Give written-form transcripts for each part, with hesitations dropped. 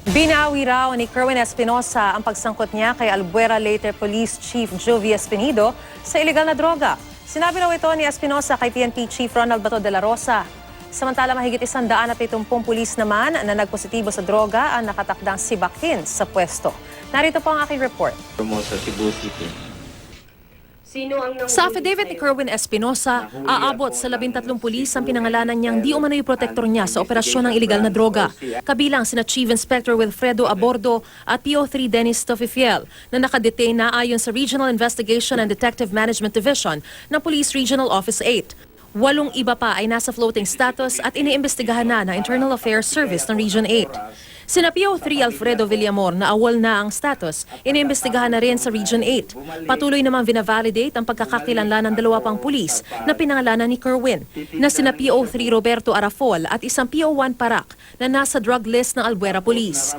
Binawi raw ni Kerwin Espinosa ang pagsangkot niya kay Albuera Leyte Police Chief Jovie Espinido sa iligal na droga. Sinabi raw ito ni Espinosa kay PNP Chief Ronald Bato de la Rosa. Samantala mahigit 170 pulis naman na nagpositibo sa droga ang nakatakdang sibakin sa pwesto. Narito po ang aking report. Sa Cebu City. Sa affidavit ni Kerwin Espinosa, aabot sa 13 pulis ang pinangalanan niyang di umano'y protektor niya sa operasyon ng iligal na droga. Kabilang sina Chief Inspector Wilfredo Abordo at PO3 Dennis Tofifiel na nakadetain na ayon sa Regional Investigation and Detective Management Division ng Police Regional Office 8. 8 iba pa ay nasa floating status at iniimbestigahan na ng Internal Affairs Service ng Region 8. Sina PO3 Alfredo Villamor na awol na ang status, iniimbestigahan na rin sa Region 8. Patuloy naman vinavalidate ang pagkakakilanlan ng 2 pang pulis na pinangalanan ni Kerwin, na sina PO3 Roberto Arafol at isang PO1 Parak na nasa drug list ng Albuera Police.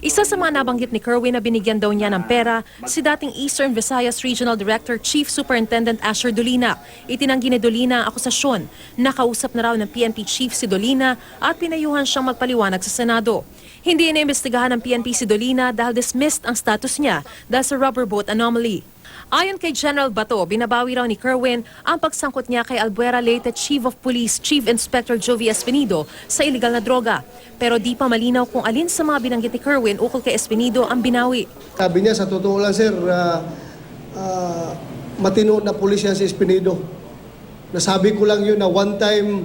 Isa sa mga nabanggit ni Kerwin na binigyan daw niya ng pera, si dating Eastern Visayas Regional Director Chief Superintendent Asher Dolina. Itinanggi ni Dolina ang akusasyon. Nakausap na raw ng PNP Chief si Dolina at pinayuhan siyang magpaliwanag sa Senado. Hindi iniimbestigahan ng PNP si Dolina dahil dismissed ang status niya dahil sa rubber boat anomaly. Ayon kay General Bato, binabawi raw ni Kerwin ang pagsangkot niya kay Albuera Leyte Chief of Police Chief Inspector Jovie Espinido sa iligal na droga. Pero di pa malinaw kung alin sa mga binanggit ni Kerwin ukol kay Espinido ang binawi. Sabi niya, sa totoo lang sir, matino na pulis yan si Espinido. Nasabi ko lang yun na one time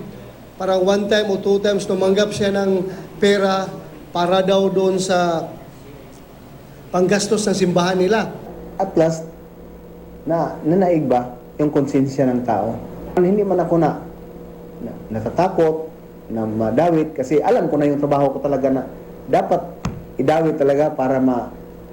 o 2 times tumanggap siya ng pera para daw doon sa panggastos ng simbahan nila. At last, nanaig ba yung konsensya ng tao? Hindi man ako natatakot, na madawit, kasi alam ko na yung trabaho ko talaga na dapat idawit talaga para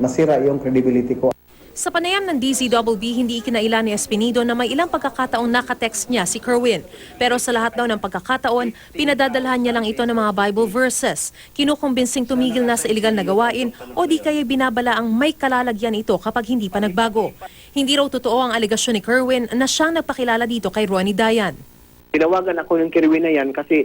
masira yung credibility ko. Sa panayam ng DZBB, hindi ikinailan ni Espinido na may ilang pagkakataong nakatext niya si Kerwin. Pero sa lahat daw ng pagkakataon, pinadadalhan niya lang ito ng mga Bible verses. Kinukumbinsing tumigil na sa iligal na gawain o di kaya binabala ang may kalalagyan ito kapag hindi pa nagbago. Hindi raw totoo ang alegasyon ni Kerwin na siyang nagpakilala dito kay Ronnie Dayan. Tinawagan ako yung Kerwin na yan kasi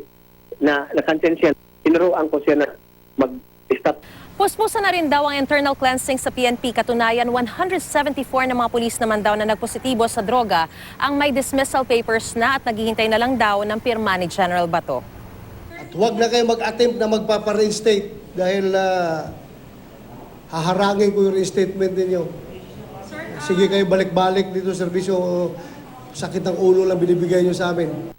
nakonsensya. Tinuruan ko siya na mag-stop. Puspusan na rin daw ang internal cleansing sa PNP. Katunayan, 174 na mga pulis naman daw na nagpositibo sa droga ang may dismissal papers na at naghihintay na lang daw ng pirma ni General Bato. At huwag na kayo mag-attempt na magpapa-reinstate dahil haharangin ko yung reinstatement ninyo. Sige kayo balik-balik dito, serbisyo, sakit ng ulo lang binibigay nyo sa amin.